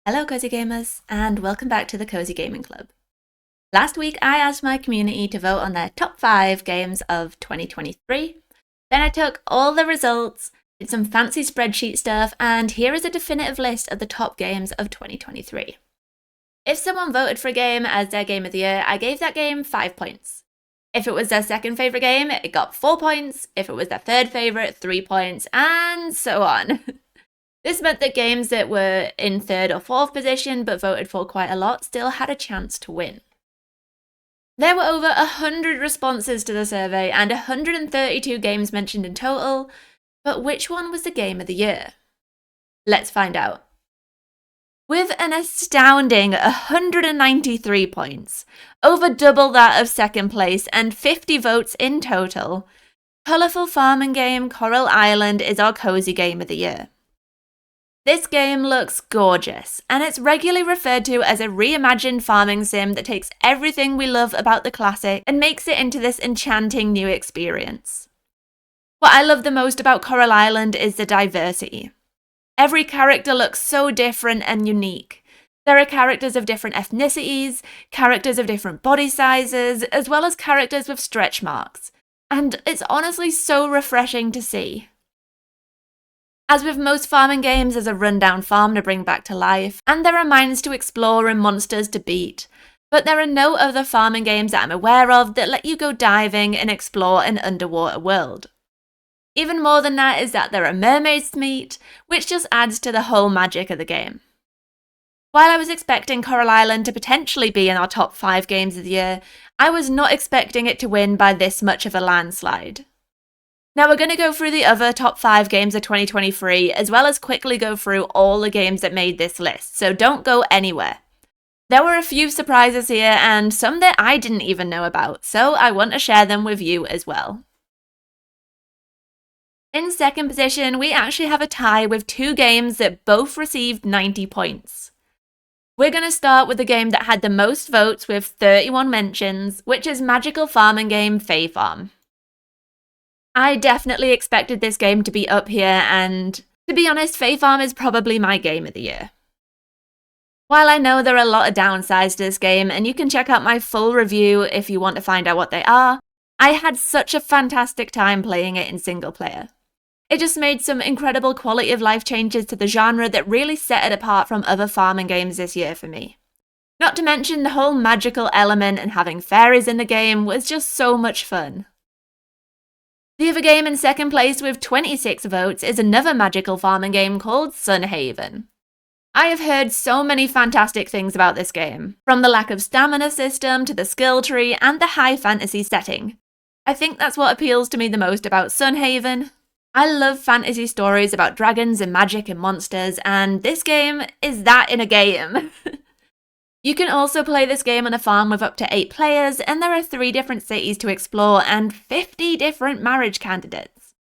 Hello Cozy Gamers, and welcome back to the Cozy Gaming Club. Last week I asked my community to vote on their top 5 games of 2023. Then I took all the results, did some fancy spreadsheet stuff, and here is a definitive list of the top games of 2023. If someone voted for a game as their game of the year, I gave that game 5 points. If it was their second favourite game, it got 4 points. If it was their third favourite, 3 points, and so on. This meant that games that were in third or fourth position but voted for quite a lot still had a chance to win. There were over 100 responses to the survey and 132 games mentioned in total, but which one was the game of the year? Let's find out. With an astounding 193 points, over double that of second place and 50 votes in total, colourful farming game Coral Island is our cozy game of the year. This game looks gorgeous, and it's regularly referred to as a reimagined farming sim that takes everything we love about the classic and makes it into this enchanting new experience. What I love the most about Coral Island is the diversity. Every character looks so different and unique. There are characters of different ethnicities, characters of different body sizes, as well as characters with stretch marks, and it's honestly so refreshing to see. As with most farming games, there's a rundown farm to bring back to life, and there are mines to explore and monsters to beat. But there are no other farming games that I'm aware of that let you go diving and explore an underwater world. Even more than that is that there are mermaids to meet, which just adds to the whole magic of the game. While I was expecting Coral Island to potentially be in our top 5 games of the year, I was not expecting it to win by this much of a landslide. Now we're going to go through the other top 5 games of 2023, as well as quickly go through all the games that made this list, so don't go anywhere. There were a few surprises here, and some that I didn't even know about, so I want to share them with you as well. In second position, we actually have a tie with 2 games that both received 90 points. We're going to start with the game that had the most votes with 31 mentions, which is magical farming game Fae Farm. I definitely expected this game to be up here, and to be honest, Fae Farm is probably my game of the year. While I know there are a lot of downsides to this game, and you can check out my full review if you want to find out what they are, I had such a fantastic time playing it in single player. It just made some incredible quality of life changes to the genre that really set it apart from other farming games this year for me. Not to mention the whole magical element and having fairies in the game was just so much fun. The other game in second place with 26 votes is another magical farming game called Sunhaven. I have heard so many fantastic things about this game, from the lack of stamina system to the skill tree and the high fantasy setting. I think that's what appeals to me the most about Sunhaven. I love fantasy stories about dragons and magic and monsters, and this game is that in a game. You can also play this game on a farm with up to 8 players, and there are 3 different cities to explore and 50 different marriage candidates.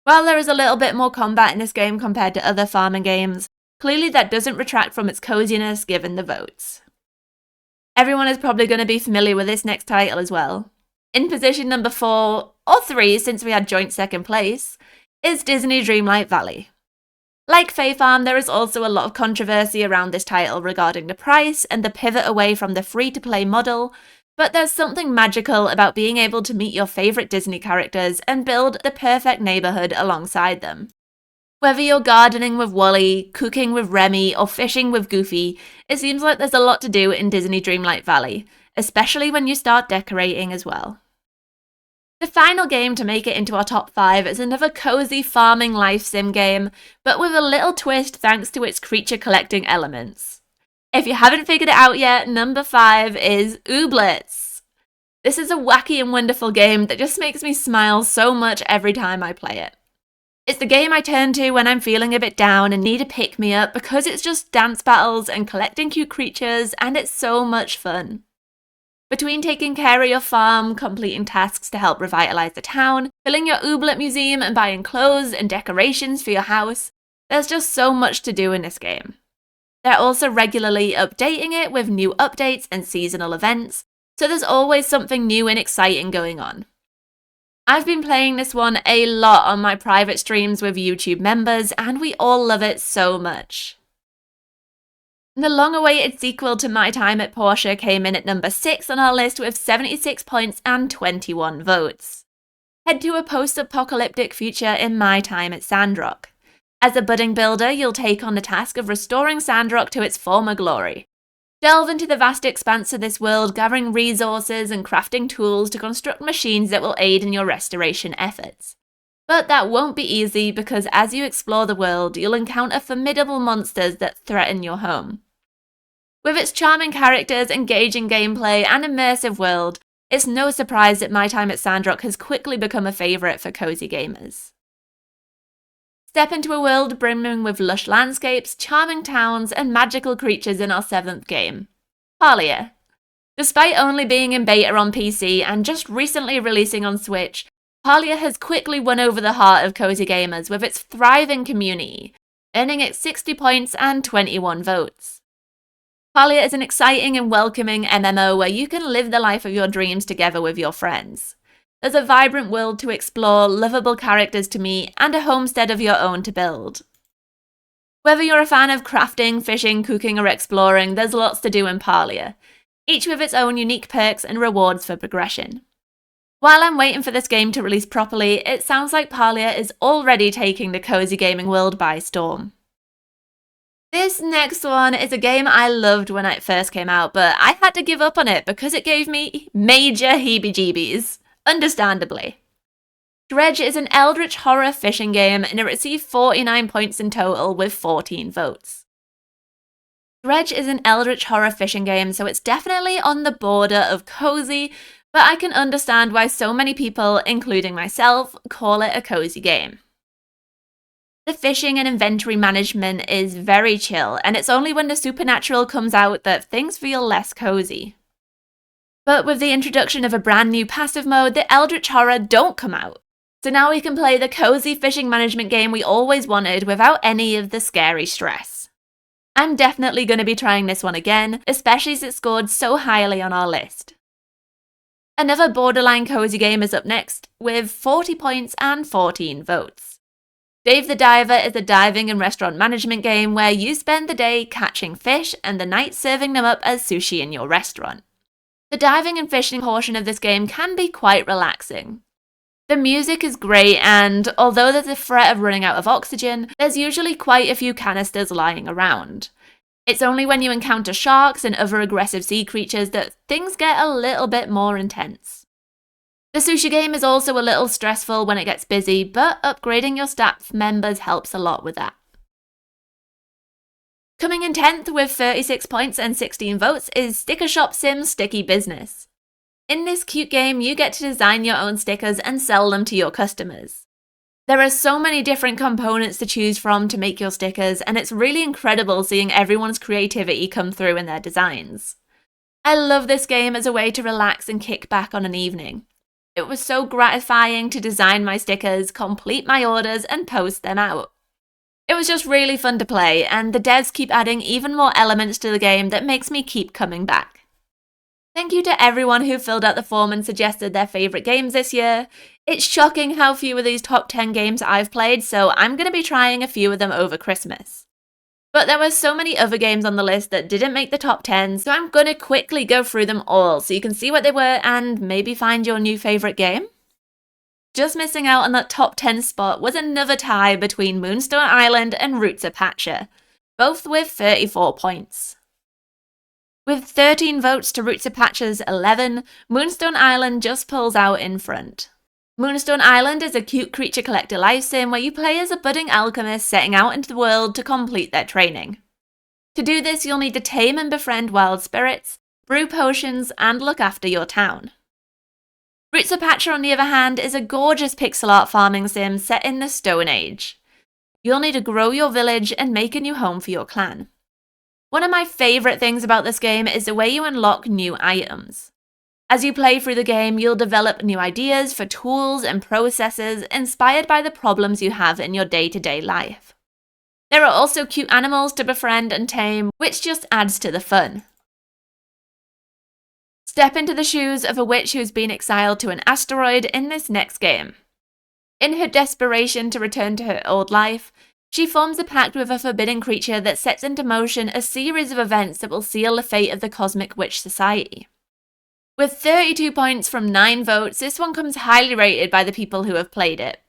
While there is a little bit more combat in this game compared to other farming games, clearly that doesn't retract from its coziness given the votes. Everyone is probably going to be familiar with this next title as well. In position number 4, or 3 since we had joint second place, is Disney Dreamlight Valley. Like Fae Farm, there is also a lot of controversy around this title regarding the price and the pivot away from the free-to-play model, but there's something magical about being able to meet your favourite Disney characters and build the perfect neighbourhood alongside them. Whether you're gardening with Wally, cooking with Remy, or fishing with Goofy, it seems like there's a lot to do in Disney Dreamlight Valley, especially when you start decorating as well. The final game to make it into our top 5 is another cozy farming life sim game, but with a little twist thanks to its creature collecting elements. If you haven't figured it out yet, number 5 is Ooblets. This is a wacky and wonderful game that just makes me smile so much every time I play it. It's the game I turn to when I'm feeling a bit down and need a pick-me-up because it's just dance battles and collecting cute creatures, and it's so much fun. Between taking care of your farm, completing tasks to help revitalize the town, filling your Ooblet museum and buying clothes and decorations for your house, there's just so much to do in this game. They're also regularly updating it with new updates and seasonal events, so there's always something new and exciting going on. I've been playing this one a lot on my private streams with YouTube members, and we all love it so much. The long-awaited sequel to My Time at Portia came in at number 6 on our list with 76 points and 21 votes. Head to a post-apocalyptic future in My Time at Sandrock. As a budding builder, you'll take on the task of restoring Sandrock to its former glory. Delve into the vast expanse of this world, gathering resources and crafting tools to construct machines that will aid in your restoration efforts. But that won't be easy because as you explore the world, you'll encounter formidable monsters that threaten your home. With its charming characters, engaging gameplay, and immersive world, it's no surprise that My Time at Sandrock has quickly become a favourite for cozy gamers. Step into a world brimming with lush landscapes, charming towns, and magical creatures in our 7th game, Parlia. Despite only being in beta on PC and just recently releasing on Switch, Parlia has quickly won over the heart of cozy gamers with its thriving community, earning it 60 points and 21 votes. Parlia is an exciting and welcoming MMO where you can live the life of your dreams together with your friends. There's a vibrant world to explore, lovable characters to meet, and a homestead of your own to build. Whether you're a fan of crafting, fishing, cooking, or exploring, there's lots to do in Parlia, each with its own unique perks and rewards for progression. While I'm waiting for this game to release properly, it sounds like Parlia is already taking the cozy gaming world by storm. This next one is a game I loved when it first came out, but I had to give up on it because it gave me major heebie-jeebies. Understandably. Dredge is an eldritch horror fishing game and it received 49 points in total with 14 votes. Dredge is an eldritch horror fishing game, so it's definitely on the border of cozy, but I can understand why so many people, including myself, call it a cozy game. The fishing and inventory management is very chill, and it's only when the supernatural comes out that things feel less cozy. But with the introduction of a brand new passive mode, the Eldritch Horror don't come out. So now we can play the cozy fishing management game we always wanted without any of the scary stress. I'm definitely going to be trying this one again, especially as it scored so highly on our list. Another borderline cozy game is up next, with 40 points and 14 votes. Dave the Diver is a diving and restaurant management game where you spend the day catching fish and the night serving them up as sushi in your restaurant. The diving and fishing portion of this game can be quite relaxing. The music is great and, although there's a threat of running out of oxygen, there's usually quite a few canisters lying around. It's only when you encounter sharks and other aggressive sea creatures that things get a little bit more intense. The sushi game is also a little stressful when it gets busy, but upgrading your staff members helps a lot with that. Coming in 10th with 36 points and 16 votes is Sticker Shop Sim Sticky Business. In this cute game, you get to design your own stickers and sell them to your customers. There are so many different components to choose from to make your stickers, and it's really incredible seeing everyone's creativity come through in their designs. I love this game as a way to relax and kick back on an evening. It was so gratifying to design my stickers, complete my orders, and post them out. It was just really fun to play, and the devs keep adding even more elements to the game that makes me keep coming back. Thank you to everyone who filled out the form and suggested their favourite games this year. It's shocking how few of these top 10 games I've played, so I'm going to be trying a few of them over Christmas. But there were so many other games on the list that didn't make the top 10, so I'm going to quickly go through them all so you can see what they were and maybe find your new favourite game. Just missing out on that top 10 spot was another tie between Moonstone Island and Roots of Pacha, both with 34 points. With 13 votes to Roots of Pacha's 11, Moonstone Island just pulls out in front. Moonstone Island is a cute creature collector life sim where you play as a budding alchemist setting out into the world to complete their training. To do this, you'll need to tame and befriend wild spirits, brew potions, and look after your town. Roots of Pacha, on the other hand, is a gorgeous pixel art farming sim set in the Stone Age. You'll need to grow your village and make a new home for your clan. One of my favourite things about this game is the way you unlock new items. As you play through the game, you'll develop new ideas for tools and processes inspired by the problems you have in your day-to-day life. There are also cute animals to befriend and tame, which just adds to the fun. Step into the shoes of a witch who's been exiled to an asteroid in this next game. In her desperation to return to her old life, She forms a pact with a forbidden creature that sets into motion a series of events that will seal the fate of the Cosmic Witch Society. With 32 points from 9 votes, this one comes highly rated by the people who have played it.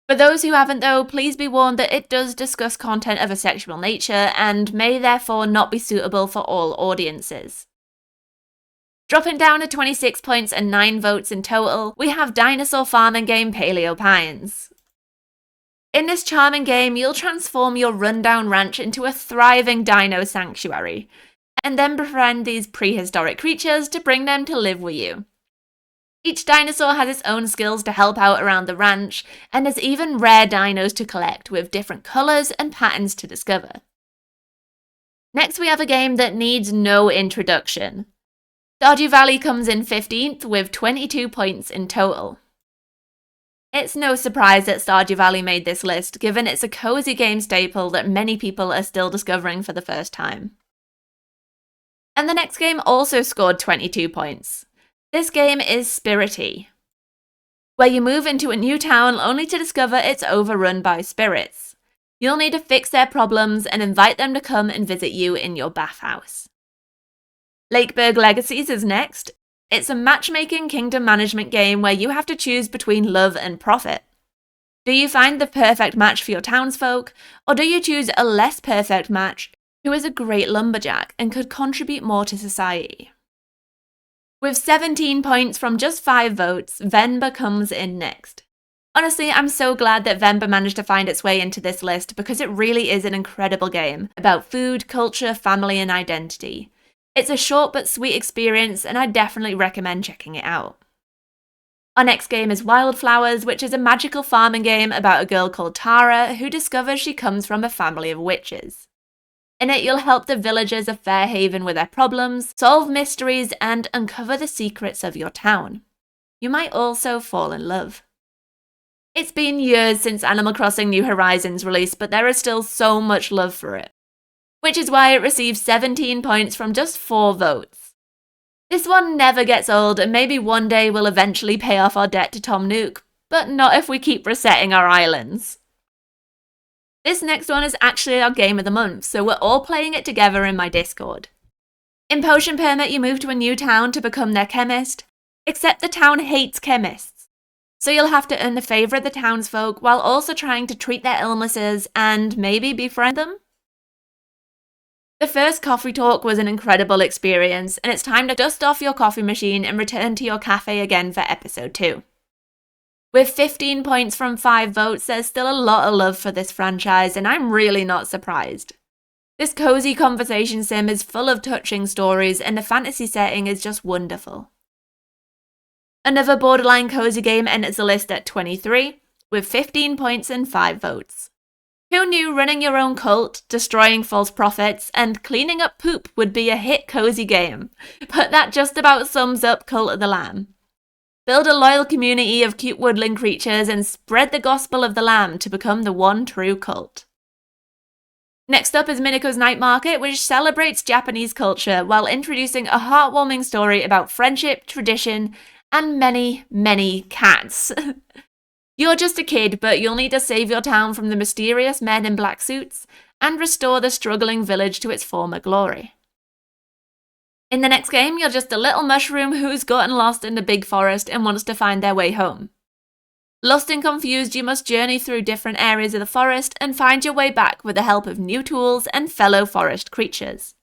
For those who haven't though, please be warned that it does discuss content of a sexual nature and may therefore not be suitable for all audiences. Dropping down to 26 points and 9 votes in total, we have dinosaur farming game Paleo Pines. In this charming game, you'll transform your rundown ranch into a thriving dino sanctuary, and then befriend these prehistoric creatures to bring them to live with you. Each dinosaur has its own skills to help out around the ranch, and there's even rare dinos to collect with different colours and patterns to discover. Next we have a game that needs no introduction. Stardew Valley comes in 15th with 22 points in total. It's no surprise that Stardew Valley made this list, given it's a cozy game staple that many people are still discovering for the first time. And the next game also scored 22 points. This game is Spirity, where you move into a new town only to discover it's overrun by spirits. You'll need to fix their problems and invite them to come and visit you in your bathhouse. Lakeburg Legacies is next. It's a matchmaking kingdom management game where you have to choose between love and profit. Do you find the perfect match for your townsfolk, or do you choose a less perfect match who is a great lumberjack and could contribute more to society? With 17 points from just 5 votes, Venba comes in next. Honestly, I'm so glad that Venba managed to find its way into this list because it really is an incredible game about food, culture, family, and identity. It's a short but sweet experience, and I definitely recommend checking it out. Our next game is Wildflowers, which is a magical farming game about a girl called Tara who discovers she comes from a family of witches. In it, you'll help the villagers of Fairhaven with their problems, solve mysteries, and uncover the secrets of your town. You might also fall in love. It's been years since Animal Crossing New Horizons released, but there is still so much love for it, which is why it received 17 points from just 4 votes. This one never gets old, and maybe one day we'll eventually pay off our debt to Tom Nook, but not if we keep resetting our islands. This next one is actually our game of the month, so we're all playing it together in my Discord. In Potion Permit, you move to a new town to become their chemist, except the town hates chemists. So you'll have to earn the favour of the townsfolk while also trying to treat their illnesses and maybe befriend them. The first coffee talk was an incredible experience, and it's time to dust off your coffee machine and return to your cafe again for episode 2. With 15 points from 5 votes, there's still a lot of love for this franchise, and I'm really not surprised. This cozy conversation sim is full of touching stories, and the fantasy setting is just wonderful. Another borderline cozy game enters the list at 23, with 15 points and 5 votes. Who knew running your own cult, destroying false prophets, and cleaning up poop would be a hit cozy game? But that just about sums up Cult of the Lamb. Build a loyal community of cute woodland creatures and spread the gospel of the lamb to become the one true cult. Next up is Minako's Night Market, which celebrates Japanese culture while introducing a heartwarming story about friendship, tradition, and many, many cats. You're just a kid, but you'll need to save your town from the mysterious men in black suits and restore the struggling village to its former glory. In the next game, you're just a little mushroom who's gotten lost in the big forest and wants to find their way home. Lost and confused, you must journey through different areas of the forest and find your way back with the help of new tools and fellow forest creatures.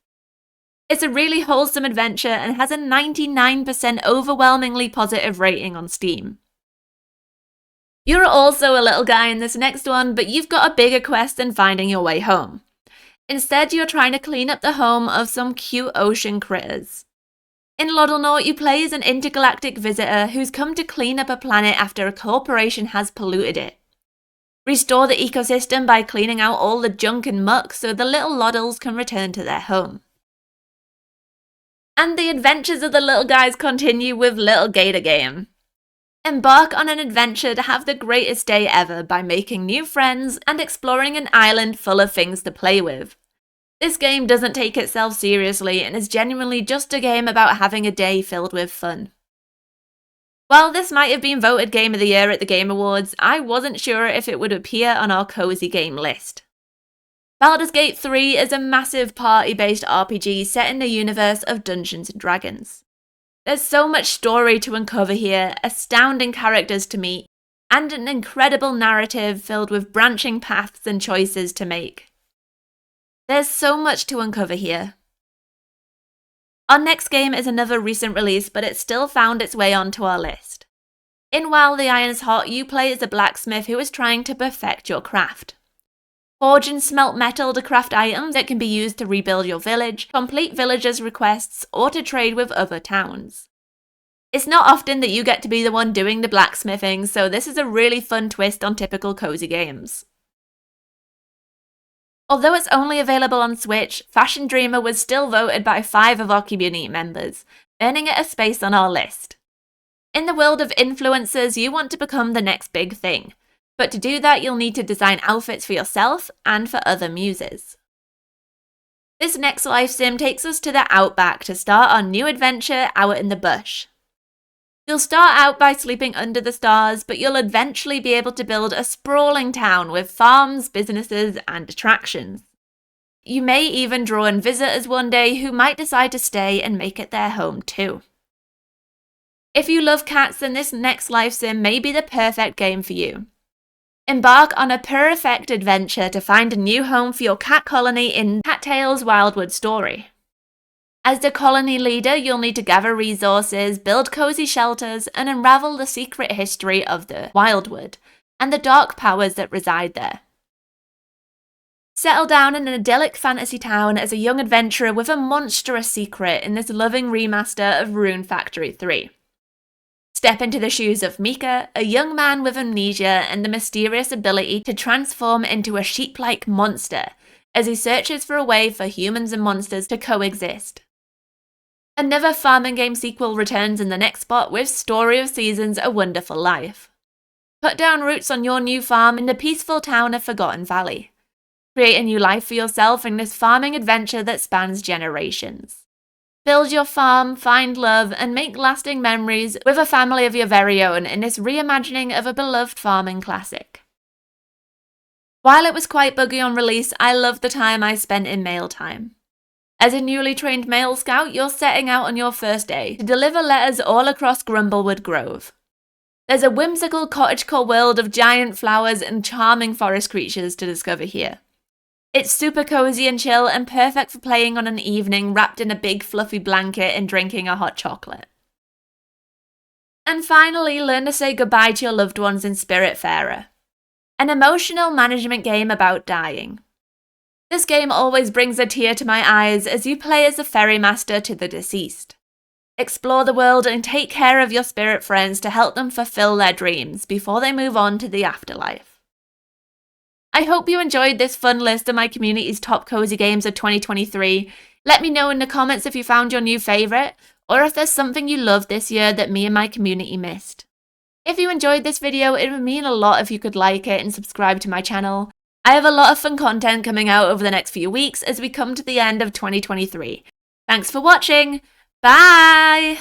It's a really wholesome adventure and has a 99% overwhelmingly positive rating on Steam. You're also a little guy in this next one, but you've got a bigger quest than finding your way home. Instead, you're trying to clean up the home of some cute ocean critters. In Loddlenaut, you play as an intergalactic visitor who's come to clean up a planet after a corporation has polluted it. Restore the ecosystem by cleaning out all the junk and muck so the little Loddles can return to their home. And the adventures of the little guys continue with Little Gator Game. Embark on an adventure to have the greatest day ever by making new friends and exploring an island full of things to play with. This game doesn't take itself seriously and is genuinely just a game about having a day filled with fun. While this might have been voted Game of the Year at the Game Awards, I wasn't sure if it would appear on our cozy game list. Baldur's Gate 3 is a massive party-based RPG set in the universe of Dungeons & Dragons. There's so much story to uncover here, astounding characters to meet, and an incredible narrative filled with branching paths and choices to make. There's so much to uncover here. Our next game is another recent release, but it still found its way onto our list. In While the Iron's Hot, you play as a blacksmith who is trying to perfect your craft. Forge and smelt metal to craft items that can be used to rebuild your village, complete villagers' requests, or to trade with other towns. It's not often that you get to be the one doing the blacksmithing, so this is a really fun twist on typical cozy games. Although it's only available on Switch, Fashion Dreamer was still voted by 5 of our community members, earning it a space on our list. In the world of influencers, you want to become the next big thing, but to do that you'll need to design outfits for yourself and for other muses. This next life sim takes us to the Outback to start our new adventure out in the bush. You'll start out by sleeping under the stars, but you'll eventually be able to build a sprawling town with farms, businesses, and attractions. You may even draw in visitors one day who might decide to stay and make it their home too. If you love cats, then this next life sim may be the perfect game for you. Embark on a perfect adventure to find a new home for your cat colony in Cattail's Wildwood story. As the colony leader, you'll need to gather resources, build cozy shelters, and unravel the secret history of the Wildwood and the dark powers that reside there. Settle down in an idyllic fantasy town as a young adventurer with a monstrous secret in this loving remaster of Rune Factory 3. Step into the shoes of Mika, a young man with amnesia and the mysterious ability to transform into a sheep-like monster as he searches for a way for humans and monsters to coexist. Another farming game sequel returns in the next spot with Story of Seasons: A Wonderful Life. Put down roots on your new farm in the peaceful town of Forgotten Valley. Create a new life for yourself in this farming adventure that spans generations. Build your farm, find love, and make lasting memories with a family of your very own in this reimagining of a beloved farming classic. While it was quite buggy on release, I loved the time I spent in mail time. As a newly trained mail scout, you're setting out on your first day to deliver letters all across Grumblewood Grove. There's a whimsical cottagecore world of giant flowers and charming forest creatures to discover here. It's super cozy and chill and perfect for playing on an evening wrapped in a big fluffy blanket and drinking a hot chocolate. And finally, learn to say goodbye to your loved ones in Spiritfarer, an emotional management game about dying. This game always brings a tear to my eyes as you play as a ferrymaster to the deceased. Explore the world and take care of your spirit friends to help them fulfill their dreams before they move on to the afterlife. I hope you enjoyed this fun list of my community's top cozy games of 2023. Let me know in the comments if you found your new favourite, or if there's something you loved this year that me and my community missed. If you enjoyed this video, it would mean a lot if you could like it and subscribe to my channel. I have a lot of fun content coming out over the next few weeks as we come to the end of 2023. Thanks for watching. Bye!